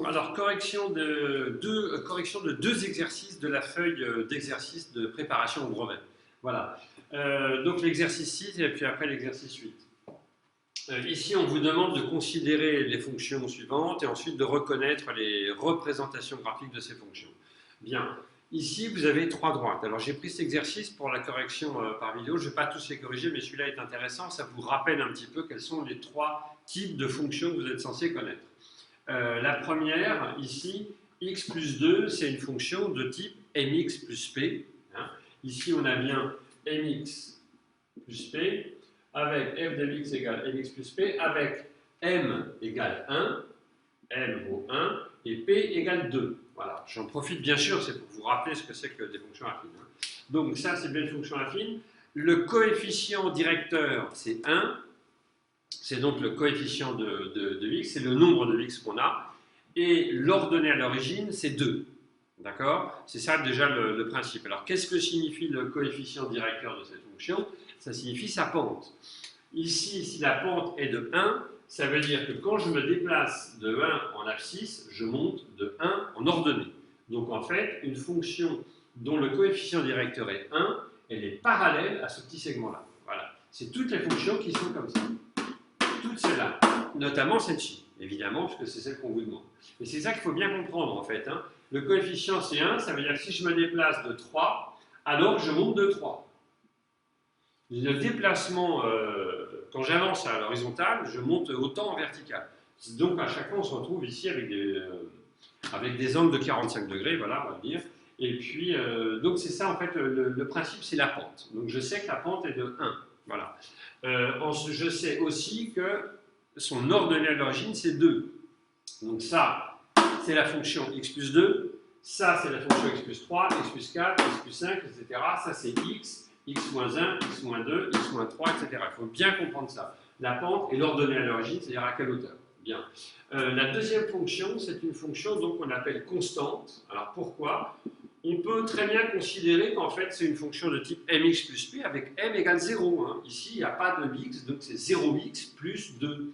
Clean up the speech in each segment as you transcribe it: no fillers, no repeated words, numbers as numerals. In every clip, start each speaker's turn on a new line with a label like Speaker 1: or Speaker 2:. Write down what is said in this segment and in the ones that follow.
Speaker 1: Donc, alors, correction de deux exercices de la feuille d'exercice de préparation au brevet. Voilà. Donc, l'exercice 6 et puis après l'exercice 8. Ici, on vous demande de considérer les fonctions suivantes et ensuite de reconnaître les représentations graphiques de ces fonctions. Bien. Ici, vous avez trois droites. Alors, j'ai pris cet exercice pour la correction par vidéo. Je ne vais pas tous les corriger, mais celui-là est intéressant. Ça vous rappelle un petit peu quels sont les trois types de fonctions que vous êtes censé connaître. La première, ici, x plus 2, c'est une fonction de type mx plus p. Hein. Ici, on a bien mx plus p, avec f de x égale mx plus p, avec m égale 1, m vaut 1, et p égale 2. Voilà, j'en profite bien sûr, c'est pour vous rappeler ce que c'est que des fonctions affines. Hein. Donc ça, c'est bien une fonction affine. Le coefficient directeur, c'est 1. C'est donc le coefficient de x, c'est le nombre de x qu'on a. Et l'ordonnée à l'origine, c'est 2. D'accord? C'est ça déjà le principe. Alors, qu'est-ce que signifie le coefficient directeur de cette fonction? Ça signifie sa pente. Ici, si la pente est de 1, ça veut dire que quand je me déplace de 1 en abscisse, je monte de 1 en ordonnée. Donc, en fait, une fonction dont le coefficient directeur est 1, elle est parallèle à ce petit segment-là. Voilà. C'est toutes les fonctions qui sont comme ça. Toutes celles-là, notamment celle-ci, évidemment, parce que c'est celle qu'on vous demande. Et c'est ça qu'il faut bien comprendre, en fait. Hein. Le coefficient, c'est 1, ça veut dire que si je me déplace de 3, alors je monte de 3. Le déplacement, quand j'avance à l'horizontale, je monte autant en vertical. Donc, à chaque fois, on se retrouve ici avec des angles de 45 degrés, voilà, on va dire. Et puis, donc c'est ça, en fait, le principe, c'est la pente. Donc, je sais que la pente est de 1. Voilà. Je sais aussi que son ordonnée à l'origine, c'est 2. Donc ça, c'est la fonction x plus 2. Ça, c'est la fonction x plus 3, x plus 4, x plus 5, etc. Ça, c'est x moins 1, x moins 2, x moins 3, etc. Il faut bien comprendre ça. La pente est l'ordonnée à l'origine, c'est-à-dire à quelle hauteur. Bien. La deuxième fonction, c'est une fonction qu'on appelle constante. Alors pourquoi? On peut très bien considérer qu'en fait, c'est une fonction de type mx plus p avec m égale 0. Hein. Ici, il n'y a pas de x, donc c'est 0x plus 2.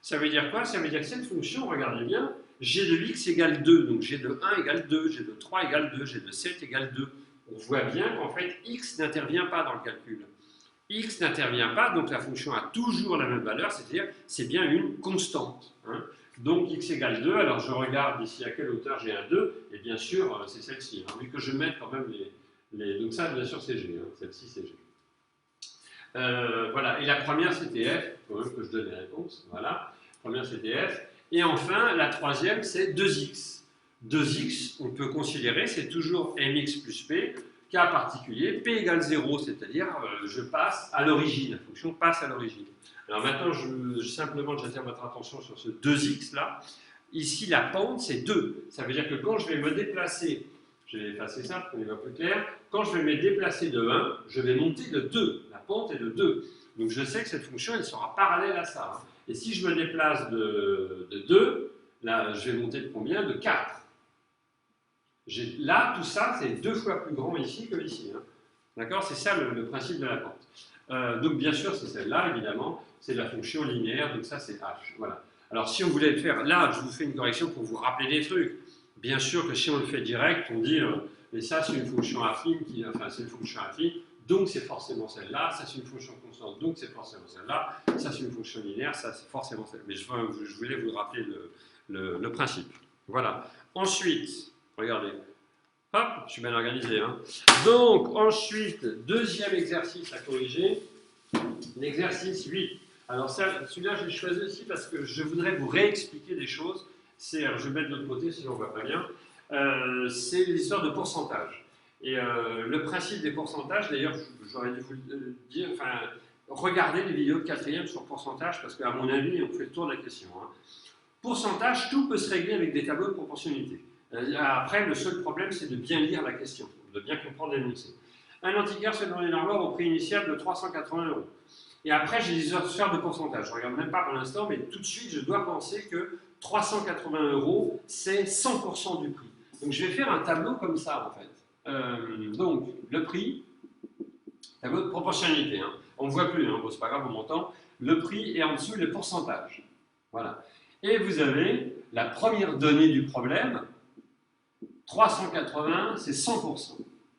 Speaker 1: Ça veut dire quoi? Ça veut dire que cette fonction, regardez bien, g de x égale 2, donc g de 1 égale 2, g de 3 égale 2, g de 7 égale 2. On voit bien qu'en fait, x n'intervient pas dans le calcul. X n'intervient pas, donc la fonction a toujours la même valeur, c'est-à-dire c'est bien une constante. Hein. Donc x égale 2, alors je regarde ici à quelle hauteur j'ai un 2, et bien sûr c'est celle-ci. Hein. Vu que je mette quand même les... Donc ça bien sûr c'est G, hein. Celle-ci c'est G. Voilà, et la première c'était F, il faut même que je donne les réponses. Voilà, la première c'était F. Et enfin la troisième c'est 2x. 2x, on peut considérer, c'est toujours mx plus p, cas particulier, p égale 0, c'est-à-dire je passe à l'origine, la fonction passe à l'origine. Alors maintenant, simplement, j'attire votre attention sur ce 2x là. Ici, la pente, c'est 2. Ça veut dire que quand je vais me déplacer, je vais effacer ça pour qu'on y voit plus clair, quand je vais me déplacer de 1, je vais monter de 2. La pente est de 2. Donc je sais que cette fonction, elle sera parallèle à ça. Hein. Et si je me déplace de 2, là, je vais monter de combien? De 4. Là, tout ça, c'est 2 fois plus grand ici que ici. Hein. D'accord? C'est ça le principe de la pente. Donc, bien sûr, c'est celle-là, évidemment. C'est la fonction linéaire, donc ça, c'est h. Voilà. Alors, si on voulait le faire, là, je vous fais une correction pour vous rappeler des trucs. Bien sûr que si on le fait direct, on dit, mais ça, c'est une fonction affine, enfin, c'est une fonction affine, donc c'est forcément celle-là. Ça, c'est une fonction constante, donc c'est forcément celle-là. Ça, c'est une fonction linéaire, ça, c'est forcément celle-là. Mais je voulais vous rappeler le principe. Voilà. Ensuite, regardez. Hop, je suis bien organisé. Hein. Donc, ensuite, deuxième exercice à corriger, l'exercice 8. Alors, celui-là, je l'ai choisi aussi parce que je voudrais vous réexpliquer des choses. Je vais mettre de l'autre côté, sinon on ne voit pas bien. C'est l'histoire de pourcentage. Et le principe des pourcentages, d'ailleurs, j'aurais dû vous le dire, enfin, regardez les vidéos de 4e sur pourcentage, parce qu'à mon avis, on fait le tour de la question. Hein. Pourcentage, tout peut se régler avec des tableaux de proportionnalité. Après, le seul problème, c'est de bien lire la question, de bien comprendre l'énoncé. Un antiquaire se donne une armoire au prix initial de 380 €. Et après, j'ai des histoires de pourcentage. Je ne regarde même pas pour l'instant, mais tout de suite, je dois penser que 380 €, c'est 100% du prix. Donc, je vais faire un tableau comme ça, en fait. Donc, le prix, tableau de proportionnalité. Hein. On ne voit plus, hein. Bon, c'est pas grave, on m'entend. Le prix et en dessous, le pourcentage. Voilà. Et vous avez la première donnée du problème, 380, c'est 100%.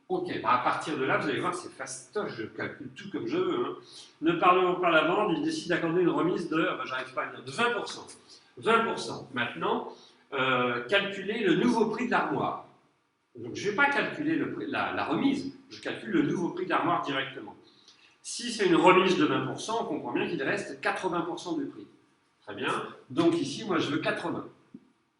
Speaker 1: Ok, bah à partir de là, vous allez voir, c'est fastoche, je calcule tout comme je veux. Hein. Ne parlons pas la vente, il décide d'accorder une remise de, j'arrive pas à dire, de 20%. 20%. Maintenant, calculer le nouveau prix de l'armoire. Donc je ne vais pas calculer le prix, la remise, je calcule le nouveau prix de l'armoire directement. Si c'est une remise de 20%, on comprend bien qu'il reste 80% du prix. Très bien. Donc ici, moi, je veux 80.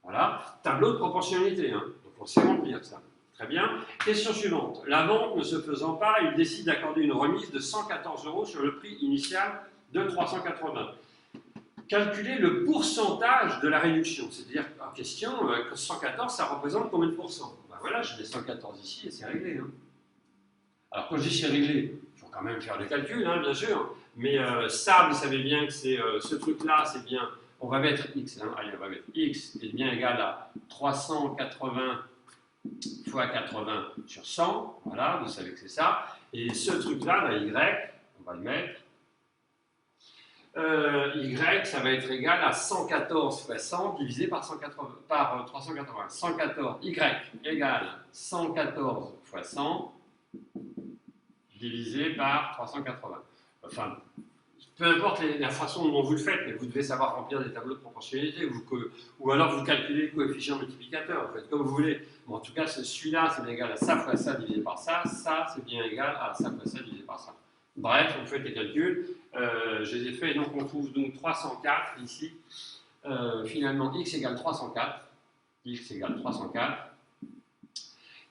Speaker 1: Voilà. Tableau de proportionnalité. Hein. Donc on sait remplir ça. Très bien. Question suivante. La vente ne se faisant pas, il décide d'accorder une remise de 114 € sur le prix initial de 380. Calculer le pourcentage de la réduction. C'est-à-dire, en question, 114, ça représente combien de pourcents? Ben voilà, je mets 114 ici et c'est réglé. Hein. Alors quand je dis c'est réglé, il faut quand même faire le calcul, hein, bien sûr. Mais ça, vous savez bien que c'est ce truc-là, c'est bien. On va mettre x. Hein, allez, on va mettre x est bien égal à 380 fois 80 sur 100. Voilà, vous savez que c'est ça. Et ce truc-là, y, on va le mettre. Y, ça va être égal à 114 fois 100 divisé par, 380. 114, Y égale 114 fois 100 divisé par 380. Enfin, peu importe la façon dont vous le faites, mais vous devez savoir remplir des tableaux de proportionnalité, ou alors vous calculez le coefficient multiplicateur, vous faites comme vous voulez. Bon, en tout cas, celui-là, c'est bien égal à ça fois ça divisé par ça, ça, c'est bien égal à ça fois ça divisé par ça. Bref, vous faites les calculs, je les ai faits, donc on trouve donc 304 ici. Finalement, x égale 304. X égale 304.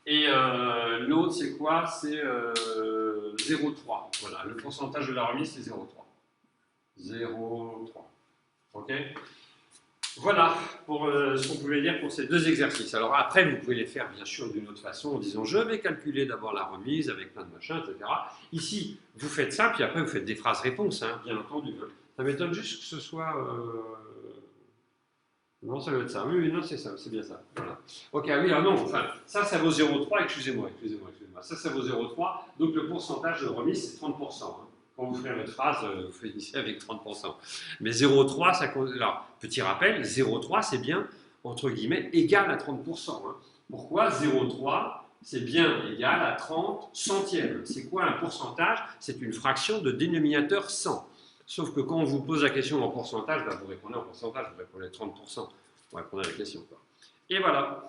Speaker 1: Et l'autre, c'est quoi? C'est 0,3. Voilà, le pourcentage de la remise, c'est 0,3. 0,3. OK? Voilà pour ce qu'on pouvait dire pour ces deux exercices. Alors après, vous pouvez les faire bien sûr d'une autre façon en disant je vais calculer d'abord la remise avec plein de machins, etc. Ici, vous faites ça, puis après vous faites des phrases-réponses, hein, bien entendu. Hein. Ça m'étonne juste que ce soit... Non, ça doit être ça. Oui, non, c'est ça, c'est bien ça. Voilà. Ok, oui, alors non, enfin, ça vaut 0,3, excusez-moi. Ça vaut 0,3, donc le pourcentage de remise, c'est 30%. Hein. Quand vous ferez votre phrase, vous finissez avec 30%. Mais 0,3, ça compte. Alors, petit rappel, 0,3, c'est bien, entre guillemets, égal à 30%. Hein. Pourquoi 0,3, c'est bien égal à 30 centièmes? C'est quoi un pourcentage? C'est une fraction de dénominateur 100. Sauf que quand on vous pose la question en pourcentage, ben vous répondez en pourcentage, vous répondez 30%. Vous répondez à la question. Quoi. Et voilà.